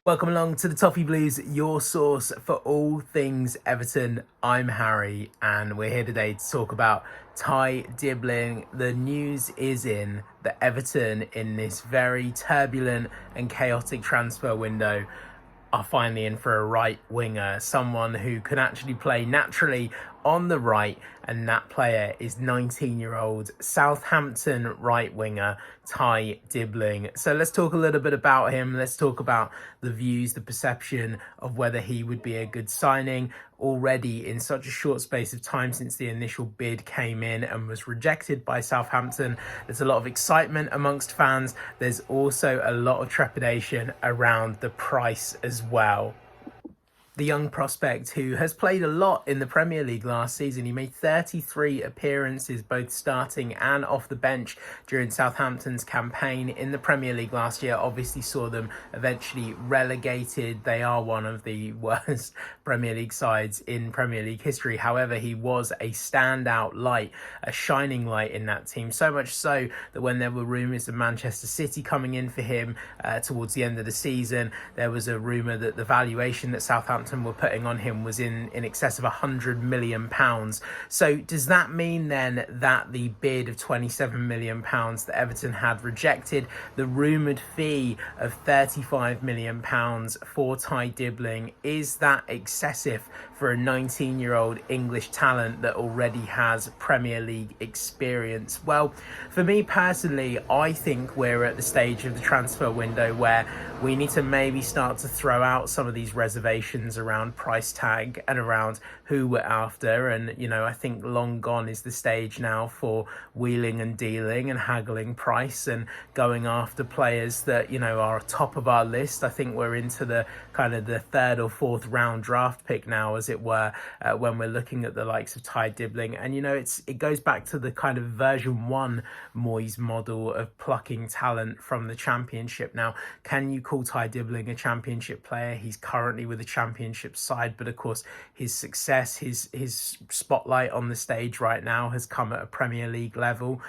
Welcome along to the Toffee Blues, your source for all things Everton. I'm Harry, and we're here today to talk about Ty Dibling. The news is in that Everton, in this very turbulent and chaotic transfer window, are finally in for a right winger, someone who can actually play naturally on the right, and that player is 19-year-old Southampton right winger Ty Dibling. So let's talk a little bit about him. Let's talk about the views, the perception of whether he would be a good signing. Already in such a short space of time since the initial bid came in and was rejected by Southampton, there's a lot of excitement amongst fans. There's also a lot of trepidation around the price as well. The young prospect, who has played a lot in the Premier League last season, he made 33 appearances both starting and off the bench during Southampton's campaign in the Premier League last year. Obviously saw them eventually relegated. They are one of the worst Premier League sides in Premier League history. However, he was a standout light, a shining light in that team, so much so that when there were rumours of Manchester City coming in for him towards the end of the season, there was a rumour that the valuation that Southampton were putting on him was in excess of £100 million. So does that mean then that the bid of £27 million that Everton had rejected, the rumoured fee of £35 million for Ty Dibling, is that excessive for a 19-year-old English talent that already has Premier League experience? Well, for me personally, I think we're at the stage of the transfer window where we need to maybe start to throw out some of these reservations around price tag and around who we're after. And, I think long gone is the stage now for wheeling and dealing and haggling price and going after players that, are top of our list. I think we're into the kind of the third or fourth round draft pick now, as it were, when we're looking at the likes of Ty Dibling. And, it goes back to the kind of version 1 Moyes model of plucking talent from the Championship. Now, can you call Ty Dibling a Championship player? He's currently with the Championship side, but of course his success, his spotlight on the stage right now has come at a Premier League level.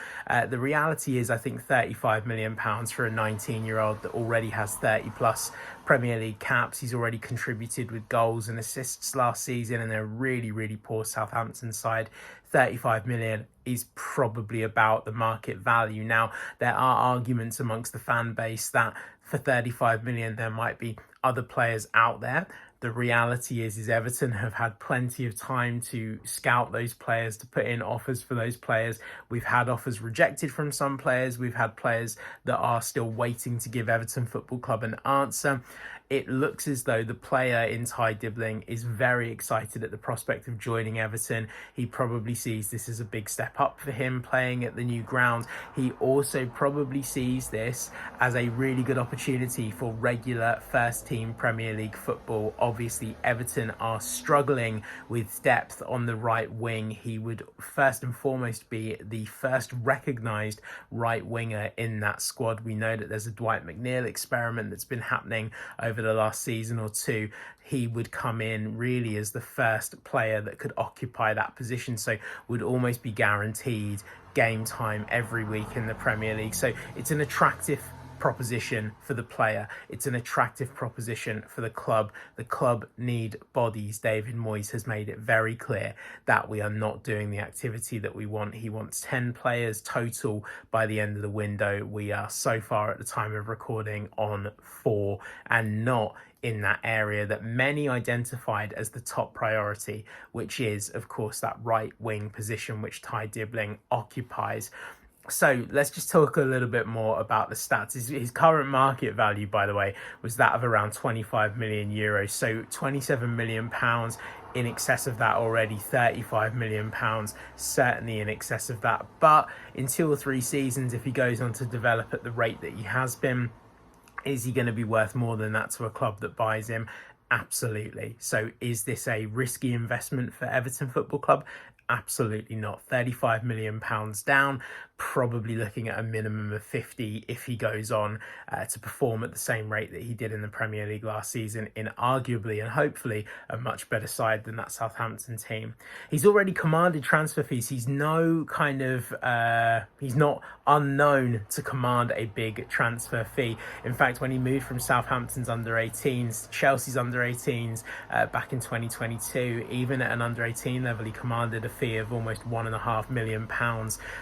The reality is, I think £35 million for a 19-year-old that already has 30 plus Premier League caps. He's already contributed with goals and assists last season, and they're a really, really poor Southampton side. 35 million is probably about the market value. Now, there are arguments amongst the fan base that for 35 million, there might be other players out there. The reality is Everton have had plenty of time to scout those players, to put in offers for those players. We've had offers rejected from some players. We've had players that are still waiting to give Everton Football Club an answer. It looks as though the player in Ty Dibling is very excited at the prospect of joining Everton. He probably sees this as a big step up for him playing at the new ground. He also probably sees this as a really good opportunity for regular first team Premier League football. Obviously, Everton are struggling with depth on the right wing. He would first and foremost be the first recognised right winger in that squad. We know that there's a Dwight McNeil experiment that's been happening over the last season or two. He would come in really as the first player that could occupy that position, so would almost be guaranteed game time every week in the Premier League. So it's an attractive proposition for the player. It's an attractive proposition for the club. The club need bodies. David Moyes has made it very clear that we are not doing the activity that we want. He wants 10 players total by the end of the window. We are so far at the time of recording on 4, and not in that area that many identified as the top priority, which is, of course, that right wing position which Ty Dibling occupies. So let's just talk a little bit more about the stats. His current market value, by the way, was that of around 25 million euros. So 27 million pounds, in excess of that already. 35 million pounds, certainly in excess of that. But in 2 or 3 seasons, if he goes on to develop at the rate that he has been, is he going to be worth more than that to a club that buys him? Absolutely. So is this a risky investment for Everton Football Club? Absolutely not. £35 million down, probably looking at a minimum of 50 if he goes on to perform at the same rate that he did in the Premier League last season in arguably and hopefully a much better side than that Southampton team. He's already commanded transfer fees. He's no kind of he's not unknown to command a big transfer fee. In fact, when he moved from Southampton's under 18s to Chelsea's under 18s back in 2022, even at an under 18 level, he commanded a fee of almost £1.5 million.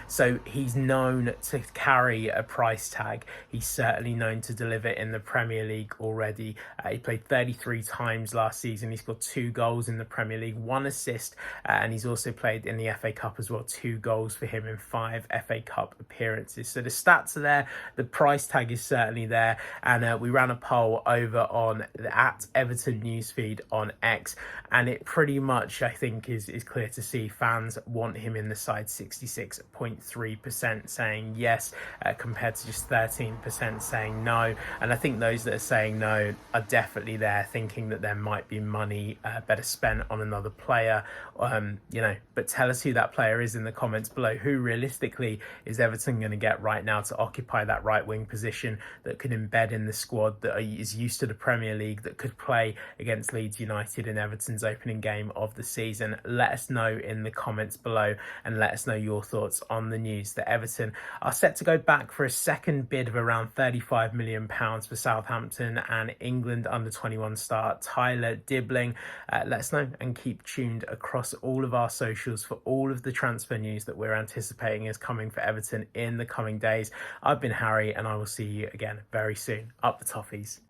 So he's known to carry a price tag. He's certainly known to deliver in the Premier League already. He played 33 times last season. He scored 2 goals in the Premier League, 1 assist, and he's also played in the FA Cup as well. 2 goals for him in 5 FA Cup appearances. So the stats are there. The price tag is certainly there. And we ran a poll over on the @Everton newsfeed on X, and it pretty much, I think, is clear to see fans want him in the side. 66.3% saying yes, compared to just 13% saying no. And I think those that are saying no are definitely there thinking that there might be money better spent on another player. But tell us who that player is in the comments below. Who realistically is Everton going to get right now to occupy that right wing position that could embed in the squad, that is used to the Premier League, that could play against Leeds United in Everton's opening game of the season? Let us know in the comments below, and let us know your thoughts on the news that Everton are set to go back for a second bid of around £35 million for Southampton and England under 21 star Tyler Dibling. Let us know and keep tuned across all of our socials for all of the transfer news that we're anticipating is coming for Everton in the coming days. I've been Harry, and I will see you again very soon. Up the Toffees.